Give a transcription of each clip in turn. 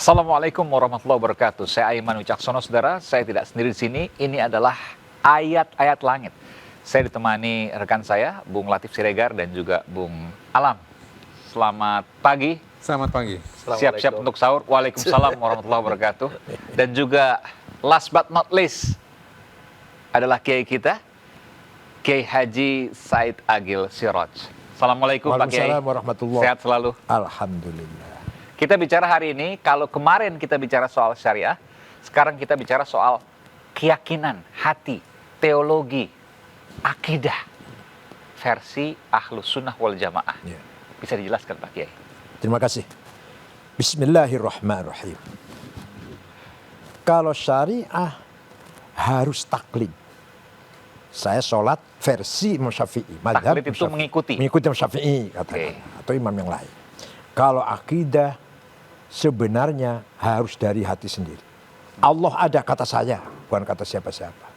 Assalamualaikum warahmatullahi wabarakatuh. Saya Aiman Wicaksono, saudara. Saya tidak sendiri di sini. Ini adalah ayat-ayat langit. Saya ditemani rekan saya, Bung Latif Siregar dan juga Bung Alam. Selamat pagi. Selamat pagi. Siap-siap untuk sahur. Waalaikumsalam warahmatullahi wabarakatuh. Dan juga last but not least adalah kiai kita, Kiai Haji Said Agil Siraj. Assalamualaikum Pak Kiai. Waalaikumsalam warahmatullahi. Sehat selalu. Alhamdulillah. Kita bicara hari ini, kalau kemarin kita bicara soal syariah, sekarang kita bicara soal keyakinan, hati, teologi, akidah, versi Ahlus Sunnah wal Jamaah. Ya. Bisa dijelaskan Pak Kiai? Terima kasih. Bismillahirrahmanirrahim. Kalau syariah harus taklid. Saya sholat versi Imam Syafi'i. Madhab Taklid itu mengikuti? Mengikuti Imam Syafi'i katakan. Atau imam yang lain. Kalau akidah sebenarnya harus dari hati sendiri. Allah ada kata saya, bukan kata siapa-siapa.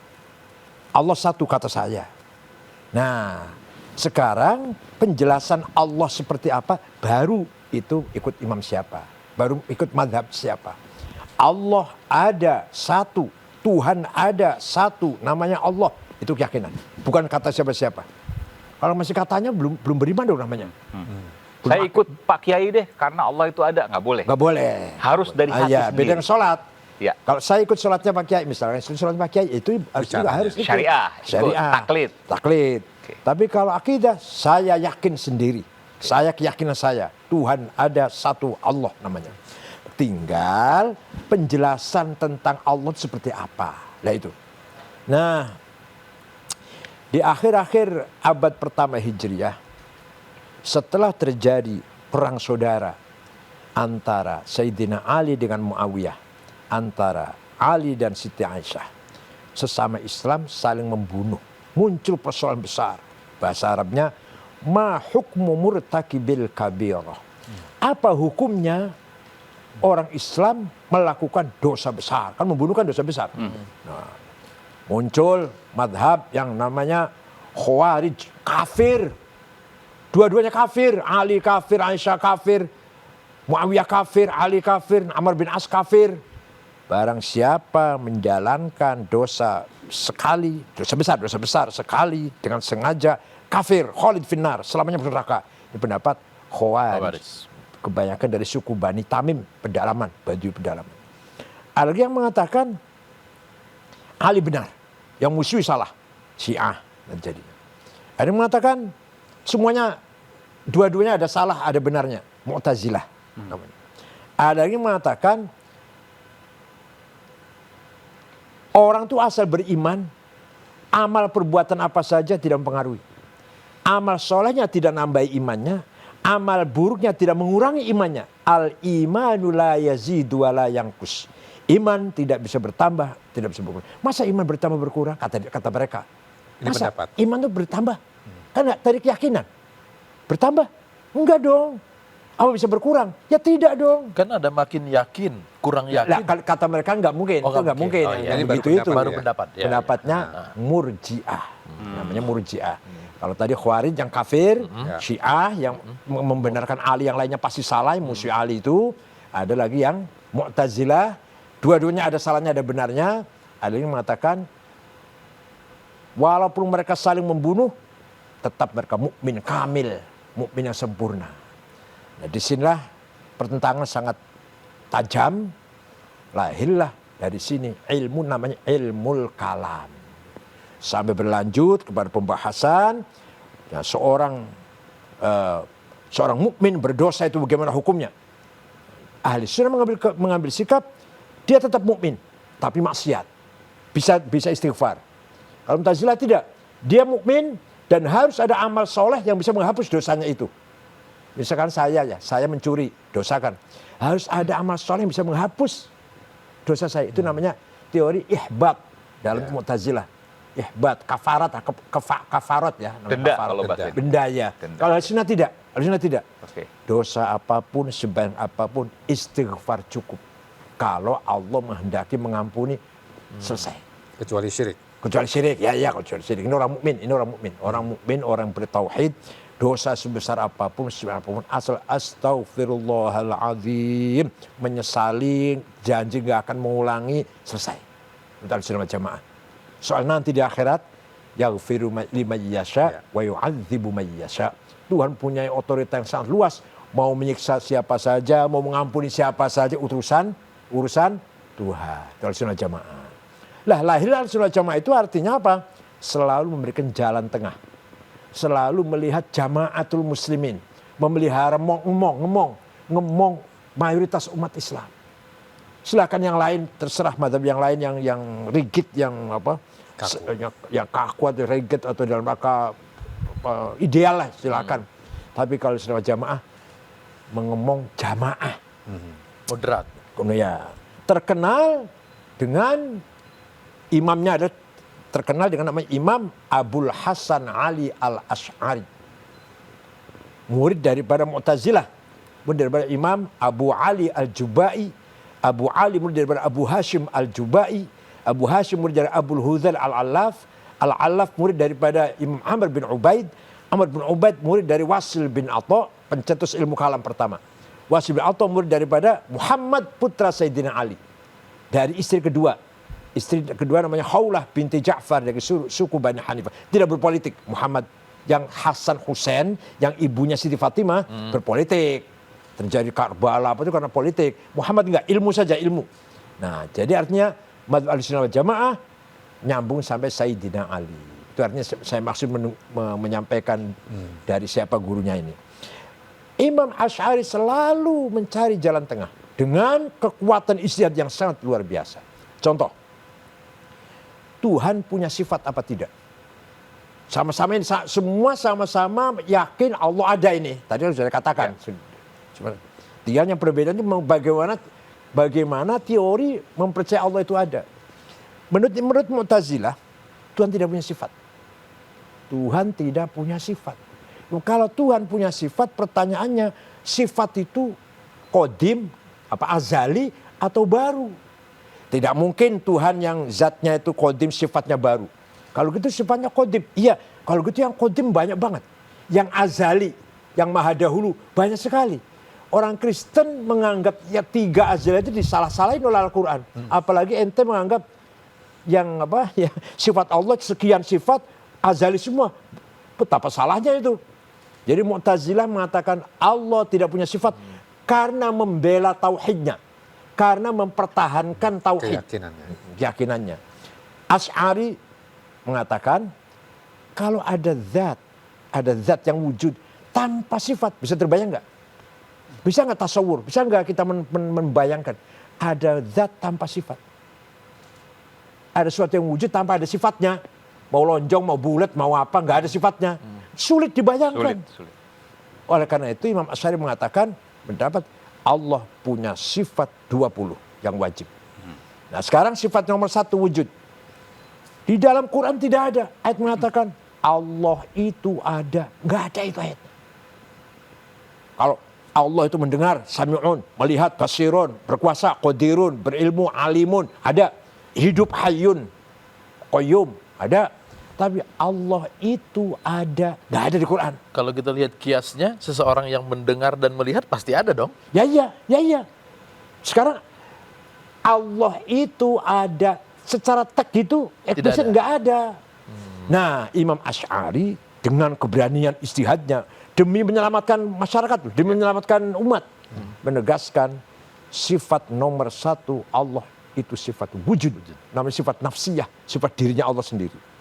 Allah satu kata saya. Nah, sekarang penjelasan Allah seperti apa, baru itu ikut imam siapa. Baru ikut madhab siapa. Allah ada satu, Tuhan ada satu, namanya Allah. Itu keyakinan, bukan kata siapa-siapa. Kalau masih katanya belum beriman dong namanya. Saya ikut Pak Kiai deh, karena Allah itu ada. Nggak boleh. Nggak boleh. Harus dari hati ya, sendiri. beda dengan sholat. Ya. Kalau saya ikut sholatnya Pak Kiai, misalnya sholat Pak Kiai itu juga harus ikut. Syariah, Syariah. taklid. Okay. Tapi kalau akidah, saya yakin sendiri. Saya keyakinan saya, Tuhan ada satu, Allah namanya. Tinggal penjelasan tentang Allah seperti apa. Nah itu. Nah, di akhir-akhir abad pertama Hijriah, setelah terjadi perang saudara antara Sayyidina Ali dengan Muawiyah, antara Ali dan Siti Aisyah, sesama Islam saling membunuh. Muncul persoalan besar. Bahasa Arabnya, ma hukmu murtakibil kabirah. Apa hukumnya orang Islam melakukan dosa besar? Kan membunuh kan dosa besar. Nah, muncul madhab yang namanya Khawarij, kafir. Dua-duanya kafir, Ali kafir, Aisyah kafir, Muawiyah kafir, Ali kafir, Amr bin As kafir. Barang siapa menjalankan dosa sekali, dosa besar sekali dengan sengaja, kafir, khalid finnar, selamanya masuk neraka. Ini pendapat Khawarij. Kebanyakan dari suku Bani Tamim, pedalaman, Badui pedalaman. Ada lagi yang mengatakan Ali benar, yang musuh salah, Syiah dan jadinya. Ada yang mengatakan semuanya, dua-duanya ada salah, ada benarnya. Mu'tazilah namanya. Ada yang mengatakan orang itu asal beriman, amal perbuatan apa saja tidak mempengaruhi. Amal solehnya tidak nambah imannya, amal buruknya tidak mengurangi imannya. Al-imanu la yazidu wa la yanqus. Iman tidak bisa bertambah, tidak bisa berkurang. Masa iman bertambah berkurang? Kata mereka. Masa iman itu bertambah? Kan dari keyakinan. Bertambah? Enggak dong. Apa bisa berkurang? Ya tidak dong. Kan ada makin yakin, kurang yakin. Kata mereka enggak mungkin. Oh, itu enggak mungkin. Oh, iya. Yang Ini begitu itu. Baru pendapat. Ya, Pendapatnya murji'ah. Namanya murji'ah. Kalau tadi Khawarij yang kafir, Syiah yang membenarkan Ali, yang lainnya pasti salah, musuh Ali itu. Ada lagi yang Mu'tazilah, dua-duanya ada salahnya, ada benarnya. Ada yang mengatakan walaupun mereka saling membunuh, tetap mereka mukmin kamil, mukmin yang sempurna. Nah, disinilah pertentangan sangat tajam. Lahirlah dari sini ilmu namanya ilmul kalam. Sampai berlanjut kepada pembahasan ya, seorang mukmin berdosa itu bagaimana hukumnya. Ahli sunnah mengambil sikap dia tetap mukmin tapi maksiat. Bisa istighfar. Kalau Mu'tazilah tidak, dia mukmin dan harus ada amal soleh yang bisa menghapus dosanya itu. Misalkan saya mencuri, dosa kan. Harus ada amal soleh yang bisa menghapus dosa saya. Itu namanya teori ihbat dalam Mu'tazilah. Ihbat, kafarat ya. Denda kafarat. kalau bahasa itu. Denda ya. Kalau Ahlussunnah tidak. Okay. Dosa apapun, sebanyak apapun, istighfar cukup. Kalau Allah menghendaki mengampuni, selesai. Kecuali syirik. Kecuali syirik, ya kecuali syirik. Ini orang mukmin, orang bertauhid, dosa sebesar apapun, asal astaghfirullahaladzim, menyesali, janji gak akan mengulangi, selesai. Untuk Ahlussunnah wal Jamaah. Soal nanti di akhirat, yaghfiru liman yasha wa yu'adzibu man yasha. Tuhan punya otoritas yang sangat luas, mau menyiksa siapa saja, mau mengampuni siapa saja, urusan Tuhan. Ahlussunnah wal Jamaah. Lah, lahir Ahlussunnah wal Jamaah itu artinya apa? Selalu memberikan jalan tengah. Selalu melihat jamaatul muslimin, memelihara ngemong mayoritas umat Islam. Silakan yang lain, terserah mazhab yang lain yang rigid, yang apa, yang kaku atau rigid atau dalam rangka ideal lah, silakan. Tapi kalau Ahlussunnah wal Jamaah mengemong jamaah, Moderat. ya terkenal dengan imamnya ada. Terkenal dengan nama Imam Abul Hasan Ali Al-Asy'ari. Murid daripada Mu'tazilah. Murid daripada Imam Abu Ali Al-Jubai. Abu Ali murid daripada Abu Hashim Al-Jubai. Abu Hashim murid dari Abul Hudzal Al-Allaf. Al-Allaf murid daripada Imam Amr bin Ubaid. Amr bin Ubaid murid dari Wasil bin Atha, pencetus ilmu kalam pertama. Wasil bin Atha murid daripada Muhammad putra Sayyidina Ali. Dari istri kedua. Istri kedua namanya Khawlah binti Ja'far dari suku Bani Hanifah. Tidak berpolitik. Muhammad yang Hasan Hussein, yang ibunya Siti Fatimah, berpolitik. Terjadi Karbala, apa itu karena politik. Muhammad enggak, ilmu saja, ilmu. Nah, jadi artinya Madzhab Ahlussunnah wal Jamaah nyambung sampai Sayyidina Ali. Itu artinya saya maksud menyampaikan dari siapa gurunya ini. Imam Asy'ari selalu mencari jalan tengah dengan kekuatan ijtihad yang sangat luar biasa. Contoh, Tuhan punya sifat apa tidak? Sama-sama ini, semua sama-sama yakin Allah ada ini. Tadi sudah katakan. Ya. Dia yang perbedaannya bagaimana teori mempercayai Allah itu ada. Menurut Mu'tazilah, Tuhan tidak punya sifat. Tuhan tidak punya sifat. Kalau Tuhan punya sifat, pertanyaannya sifat itu qadim, azali atau baru? Tidak mungkin Tuhan yang zatnya itu qadim sifatnya baru. Kalau gitu sifatnya qadim. Iya, kalau gitu yang qadim banyak banget. Yang azali, yang maha dahulu banyak sekali. Orang Kristen menganggap ya 3 azali itu disalah-salahin oleh Al-Quran. Apalagi ente menganggap yang sifat Allah sekian sifat azali semua. Betapa salahnya itu. Jadi Mu'tazilah mengatakan Allah tidak punya sifat karena membela tauhidnya. Karena mempertahankan tauhid, keyakinannya. Asy'ari mengatakan kalau ada zat yang wujud tanpa sifat, bisa terbayang nggak? Bisa nggak tasawur? Bisa nggak kita membayangkan ada zat tanpa sifat? Ada sesuatu yang wujud tanpa ada sifatnya, mau lonjong, mau bulat, mau apa, nggak ada sifatnya, sulit dibayangkan. Sulit. Oleh karena itu Imam Asy'ari mengatakan mendapat Allah punya sifat 20 yang wajib. Nah sekarang sifat nomor 1 wujud. Di dalam Quran tidak ada. Ayat mengatakan Allah itu ada. Nggak ada itu ayat. Kalau Allah itu mendengar, sami'un, melihat, basirun, berkuasa, qadirun, berilmu, alimun. Ada. Hidup hayyun, qayyum. Ada. Tapi Allah itu ada. Nggak ada di Quran. Kalau kita lihat kiasnya, seseorang yang mendengar dan melihat pasti ada dong. Ya. Sekarang Allah itu ada. Secara teks itu eksplisit nggak ada. Nah Imam Asy'ari dengan keberanian ijtihadnya demi menyelamatkan masyarakat, demi menyelamatkan umat, menegaskan sifat nomor 1 Allah itu sifat wujud. Namanya sifat nafsiyah, sifat dirinya Allah sendiri.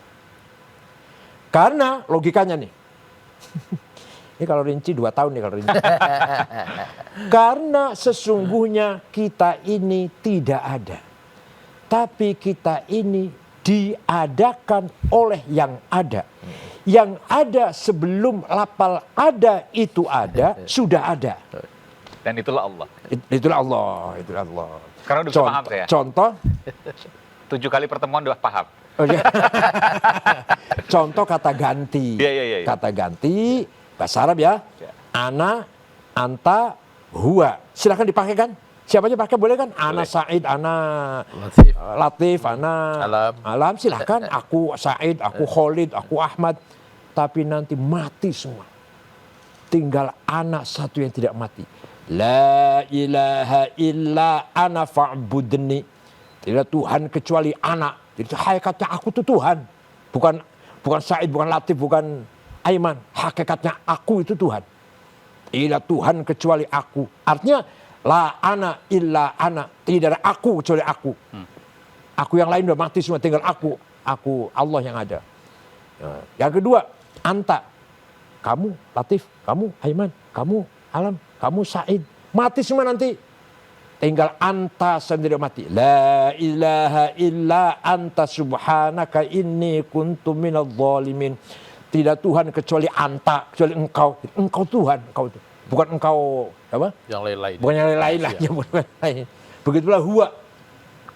Karena logikanya nih, ini kalau rinci 2 tahun nih kalau rinci. Karena sesungguhnya kita ini tidak ada. Tapi kita ini diadakan oleh yang ada. Yang ada sebelum lapal ada itu ada, sudah ada. Dan itulah Allah. Itulah Allah. Karena udah bisa paham saya. Contoh. 7 kali pertemuan udah paham. Contoh kata ganti. Iya. Kata ganti bahasa Arab ya. Ana, anta, huwa. Silakan dipakai kan? Siapa aja pakai boleh kan? Ana Said, ana Latif, ana Alam. Silakan. Aku Said, aku Khalid, aku Ahmad. Tapi nanti mati semua. tinggal anak satu yang tidak mati. La ilaha illa ana fa'budni. Tidak Tuhan kecuali anak. Jadi hakikatnya aku itu Tuhan. Bukan Said, bukan Latif, bukan Aiman. Hakikatnya aku itu Tuhan. Tidak Tuhan kecuali aku. Artinya la ana illa ana. Tidak ada aku kecuali aku. Aku yang lain udah mati semua, tinggal aku. Aku Allah yang ada. Yang kedua, anta. Kamu Latif, kamu Aiman, kamu Alam, kamu Said. Mati semua nanti. Tinggal anta sendiri mati. La ilaha illa anta subhanaka inni kuntu minadh dhalimin. Tidak Tuhan kecuali anta, kecuali engkau. Engkau Tuhan, engkau itu. Bukan engkau apa? Yang lain-lain. Bukan yang lain lah, yang lain. Begitulah huwa.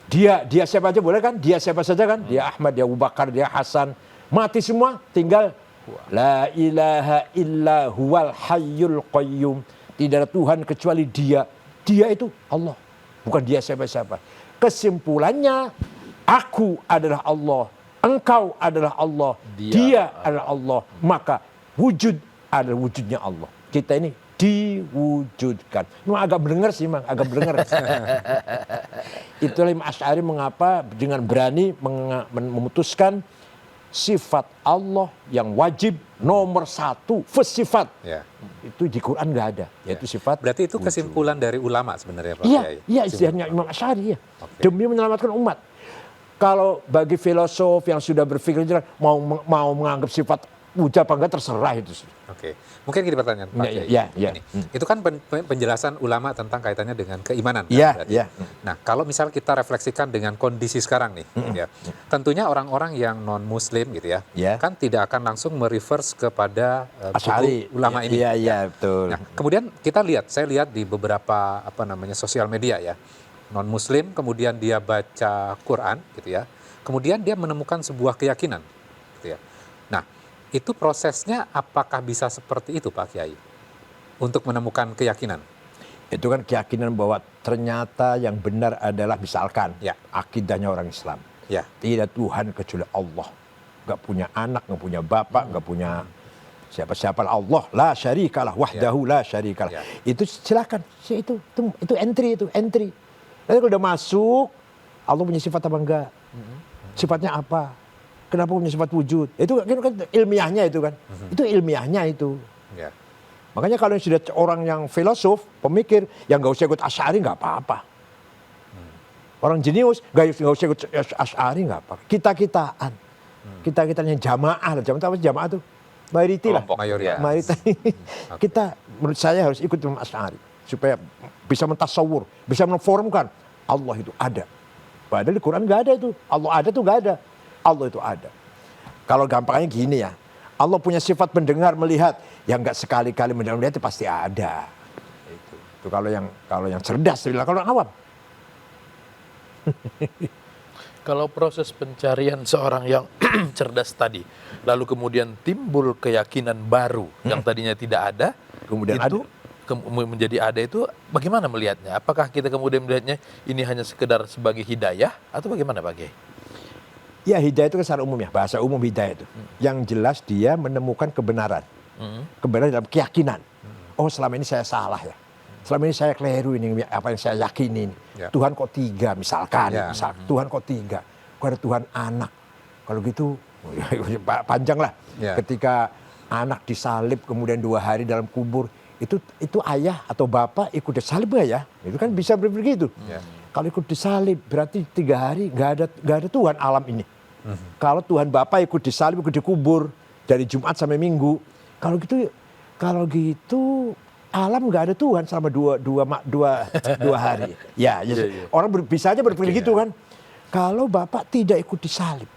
Dia siapa aja boleh kan? Dia siapa saja kan? Dia Ahmad, dia Abu Bakar, dia Hasan. Mati semua, tinggal la ilaha illa huwal hayyul qayyum. Tidak ada Tuhan kecuali dia. Dia itu Allah. Bukan dia siapa-siapa. Kesimpulannya, aku adalah Allah. Engkau adalah Allah. Dia adalah Allah. Maka wujud adalah wujudnya Allah. Kita ini diwujudkan. Memang agak mendengar sih, Mang. Agak mendengar. Itulah Imam Asy'ari mengapa dengan berani memutuskan sifat Allah yang wajib nomor satu, sifat. Ya. Itu di Quran nggak ada, yaitu sifat. Berarti itu kesimpulan dari ulama sebenarnya, Pak Iya, Kiai? iya istilahnya Imam Asy'ari ya. Oke. Demi menyelamatkan umat. Kalau bagi filosof yang sudah berpikir mau menganggap sifat wujud apa enggak terserah itu. Oke, mungkin gini pertanyaan Pak Kiai. Ya. Ini, itu kan penjelasan ulama tentang kaitannya dengan keimanan. Kan, Iya, berarti. iya. Nah, kalau misal kita refleksikan dengan kondisi sekarang nih, ya, tentunya orang-orang yang non Muslim gitu ya, Iya. kan tidak akan langsung mereverse kepada Asy'ari buku ulama ini. Iya, iya, betul. Nah, kemudian saya lihat di beberapa sosial media ya, non Muslim, kemudian dia baca Quran gitu ya, kemudian dia menemukan sebuah keyakinan, gitu ya. Nah, itu prosesnya apakah bisa seperti itu Pak Kiai? Untuk menemukan keyakinan? Itu kan keyakinan bahwa ternyata yang benar adalah misalkan Ya. akidahnya orang Islam. Ya. Tidak Tuhan kecuali Allah. Gak punya anak, gak punya bapak, gak punya siapa-siapa. Allah la syarikalah, wahdahu la syarikalah. Ya. Itu silakan. Itu entry. Nanti kalau udah masuk, Allah punya sifat apa enggak? Sifatnya apa? Kenapa punya sifat wujud? Itu kan ilmiahnya itu kan. Itu ilmiahnya itu. Ya. Makanya kalau sudah orang yang filosof, pemikir, yang nggak usah ikut Asy'ari nggak apa-apa. Orang jenius nggak usah ikut Asy'ari nggak apa-apa. Kita-kitaan yang jamaah, jamaah itu mayoriti lah. Mayoritas. Mayoritas. Kita menurut saya harus ikut Imam Asy'ari supaya bisa mentasawur, bisa memformkan Allah itu ada. Padahal di Quran nggak ada itu. Allah ada tuh nggak ada. Allah itu ada. Kalau gampangnya gini ya, Allah punya sifat mendengar, melihat, yang nggak sekali-kali mendengar melihat itu pasti ada. Itu kalau yang cerdas, kalau yang awam. Kalau proses pencarian seorang yang cerdas tadi, lalu kemudian timbul keyakinan baru yang tadinya tidak ada, Kemudian itu menjadi ada itu bagaimana melihatnya? Apakah kita kemudian melihatnya ini hanya sekedar sebagai hidayah atau bagaimana Pak Kiai? Ya hidayah itu kan secara umum ya, bahasa umum hidayah itu. Yang jelas dia menemukan kebenaran. Kebenaran dalam keyakinan. Oh selama ini saya salah ya. Selama ini saya keliru ini, apa yang saya yakini ini. Ya. Tuhan kok tiga misalkan. Ya. Tuhan kok tiga. Kok ada Tuhan anak. Kalau gitu panjang lah. Ya. Ketika anak disalib kemudian 2 hari dalam kubur. Itu ayah atau bapak ikut disalib gak ya? Itu kan bisa begitu. Ya. Kalau ikut disalib berarti 3 hari nggak ada Tuhan alam ini. Kalau Tuhan Bapa ikut disalib, ikut dikubur dari Jumat sampai Minggu. Kalau gitu alam nggak ada Tuhan selama dua hari. Ya. Orang bisa aja berpikir gitu kan. Kalau Bapak tidak ikut disalib,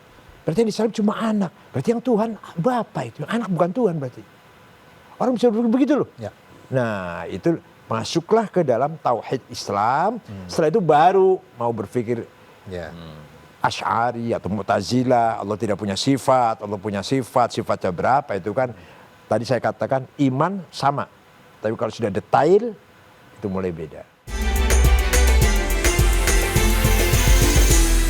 berarti yang disalib cuma anak. Berarti yang Tuhan Bapak itu, anak bukan Tuhan berarti. Orang bisa berpikir begitu loh. Ya. Nah itu masuklah ke dalam tauhid Islam. Setelah itu baru mau berpikir Ya. Asy'ari atau Mu'tazilah, Allah tidak punya sifat, Allah punya sifat, sifatnya berapa itu kan. Tadi saya katakan iman sama. Tapi kalau sudah detail itu mulai beda.